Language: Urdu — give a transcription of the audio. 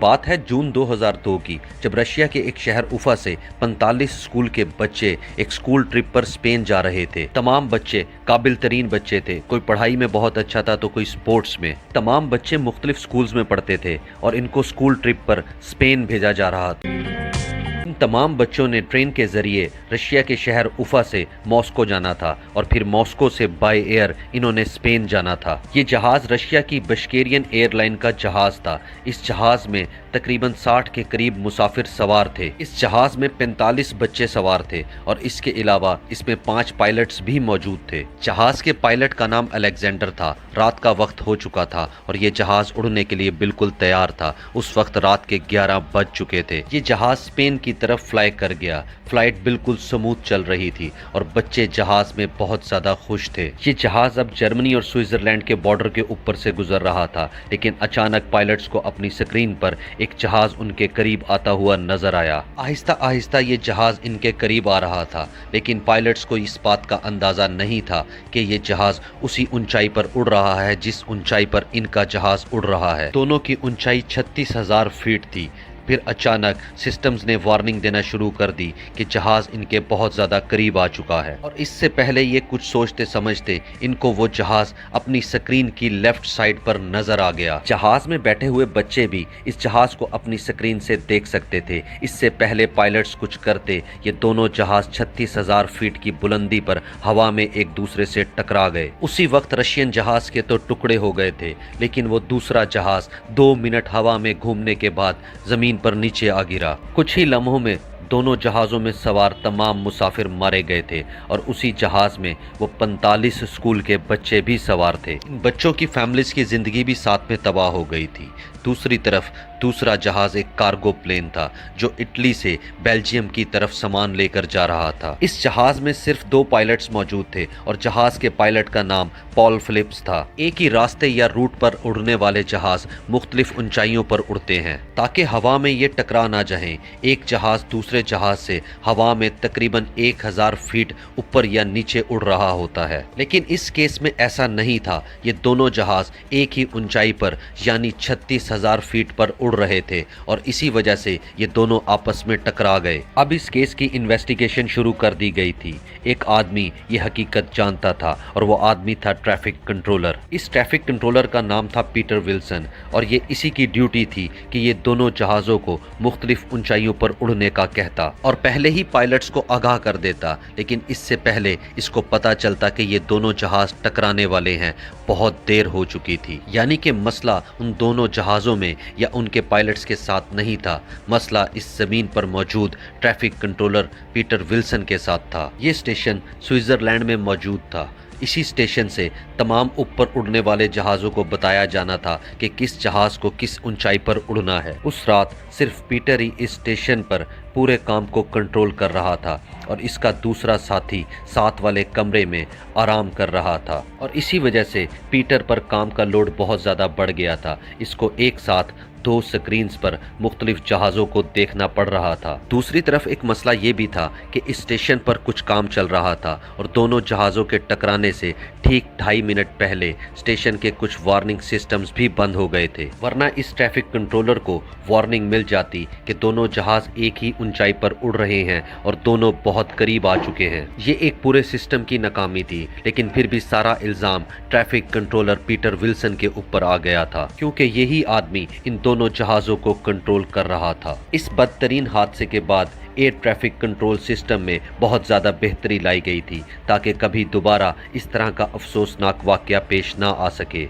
بات ہے جون 2002 کی، جب رشیا کے ایک شہر اوفا سے 45 اسکول کے بچے ایک اسکول ٹرپ پر اسپین جا رہے تھے۔ تمام بچے قابل ترین بچے تھے، کوئی پڑھائی میں بہت اچھا تھا تو کوئی سپورٹس میں۔ تمام بچے مختلف اسکولز میں پڑھتے تھے اور ان کو اسکول ٹرپ پر اسپین بھیجا جا رہا تھا۔ ان تمام بچوں نے ٹرین کے ذریعے رشیا کے شہر اوفا سے ماسکو جانا تھا اور پھر ماسکو سے بائی ایئر انہوں نے اسپین جانا تھا۔ یہ جہاز رشیا کی بشکیرین ایئر لائن کا جہاز تھا۔ اس جہاز میں تقریباً 60 کے قریب مسافر سوار تھے۔ اس جہاز میں 45 بچے سوار تھے اور اس کے علاوہ اس میں 5 پائلٹس بھی موجود تھے۔ جہاز کے پائلٹ کا نام الیگزینڈر تھا۔ رات کا وقت ہو چکا تھا اور یہ جہاز اڑنے کے لیے بالکل تیار تھا۔ اس وقت رات کے 11 بج چکے تھے۔ یہ جہاز اسپین کی طرف فلائی کر گیا۔ فلائٹ بالکل سموتھ چل رہی تھی اور بچے جہاز میں بہت زیادہ خوش تھے۔ یہ جہاز اب جرمنی اور سوئٹزرلینڈ کے بارڈر کے اوپر سے گزر رہا تھا، لیکن اچانک پائلٹس کو اپنی سکرین پر ایک جہاز ان کے قریب آتا ہوا نظر آیا۔ آہستہ آہستہ یہ جہاز ان کے قریب آ رہا تھا، لیکن پائلٹس کو اس بات کا اندازہ نہیں تھا کہ یہ جہاز اسی اونچائی پر اڑ رہا ہے جس اونچائی پر ان کا جہاز اڑ رہا ہے۔ دونوں کی اونچائی 36,000 فیٹ تھی۔ پھر اچانک سسٹمز نے وارننگ دینا شروع کر دی کہ جہاز ان کے بہت زیادہ قریب آ چکا ہے، اور اس سے پہلے یہ کچھ سوچتے سمجھتے ان کو وہ جہاز اپنی سکرین کی لیفٹ سائڈ پر نظر آ گیا۔ جہاز میں بیٹھے ہوئے بچے بھی اس جہاز کو اپنی سکرین سے دیکھ سکتے تھے۔ اس سے پہلے پائلٹس کچھ کرتے یہ دونوں جہاز 36,000 فیٹ کی بلندی پر ہوا میں ایک دوسرے سے ٹکرا گئے۔ اسی وقت رشین جہاز کے تو ٹکڑے ہو گئے تھے، لیکن وہ دوسرا جہاز 2 منٹ ہوا میں گھومنے کے بعد زمین پر نیچے آ گرا۔ کچھ ہی لمحوں میں دونوں جہازوں میں سوار تمام مسافر مارے گئے تھے اور اسی جہاز میں وہ 45 اسکول کے بچے بھی سوار تھے۔ ان بچوں کی فیملیز کی زندگی بھی ساتھ میں تباہ ہو گئی تھی۔ دوسری طرف دوسرا جہاز ایک کارگو پلین تھا جو اٹلی سے بیلجیم کی طرف سامان لے کر جا رہا تھا۔ اس جہاز میں صرف 2 پائلٹس موجود تھے اور جہاز کے پائلٹ کا نام پال فلپس تھا۔ ایک ہی راستے یا روٹ پر اڑنے والے جہاز مختلف اونچائیوں پر اڑتے ہیں تاکہ ہوا میں یہ ٹکرا نہ جائیں۔ ایک جہاز دوسرے جہاز سے ہوا میں تقریباً 1000 فیٹ اوپر یا نیچے اڑ رہا ہوتا ہے، لیکن اس کیس میں ایسا نہیں تھا۔ یہ دونوں جہاز ایک ہی اونچائی پر یعنی 36,000 فیٹ پر اڑ رہے تھے اور اسی وجہ سے یہ دونوں آپس میں ٹکرا گئے۔ اب اس کیس کی انویسٹیگیشن شروع کر دی گئی تھی۔ ایک آدمی یہ حقیقت جانتا تھا اور وہ آدمی تھا ٹریفک کنٹرولر۔ اس ٹریفک کنٹرولر کا نام تھا پیٹر ولسن اور یہ اسی کی ڈیوٹی تھی کہ یہ دونوں جہازوں کو مختلف اونچائیوں پر اڑنے کا کہتا اور پہلے ہی پائلٹس کو آگاہ کر دیتا، لیکن اس سے پہلے اس کو پتا چلتا کہ یہ دونوں جہاز ٹکرانے والے ہیں بہت دیر ہو چکی تھی۔ یعنی کہ مسئلہ ان دونوں جہازوں میں یا ان کے پائلٹس کے ساتھ نہیں تھا، مسئلہ اس زمین پر موجود ٹریفک کنٹرولر پیٹر ولسن کے ساتھ تھا۔ یہ اسٹیشن سوئٹزرلینڈ میں موجود تھا۔ اسی اسٹیشن سے تمام اوپر اڑنے والے جہازوں کو بتایا جانا تھا کہ کس جہاز کو کس اونچائی پر اڑنا ہے۔ اس رات صرف پیٹر ہی اس اسٹیشن پر پورے کام کو کنٹرول کر رہا تھا اور اس کا دوسرا ساتھی ساتھ والے کمرے میں آرام کر رہا تھا، اور اسی وجہ سے پیٹر پر کام کا لوڈ بہت زیادہ بڑھ گیا تھا۔ اس کو ایک ساتھ 2 سکرینز پر مختلف جہازوں کو دیکھنا پڑ رہا تھا۔ دوسری طرف ایک مسئلہ یہ بھی تھا کہ اس اسٹیشن پر کچھ کام چل رہا تھا اور دونوں جہازوں کے ٹکرانے سے ٹھیک 2.5 منٹ پہلے اسٹیشن کے کچھ وارننگ سسٹمز بھی بند ہو گئے تھے، ورنہ اس ٹریفک کنٹرولر کو وارننگ مل جاتی کہ دونوں جہاز ایک ہی اونچائی پر اڑ رہے ہیں اور دونوں بہت قریب آ چکے ہیں۔ یہ ایک پورے سسٹم کی ناکامی تھی، لیکن پھر بھی سارا الزام ٹریفک کنٹرولر پیٹر ولسن کے اوپر آ گیا تھا، کیونکہ یہی آدمی ان دونوں جہازوں کو کنٹرول کر رہا تھا۔ اس بدترین حادثے کے بعد ایئر ٹریفک کنٹرول سسٹم میں بہت زیادہ بہتری لائی گئی تھی تاکہ کبھی دوبارہ اس طرح کا افسوسناک واقعہ پیش نہ آ سکے۔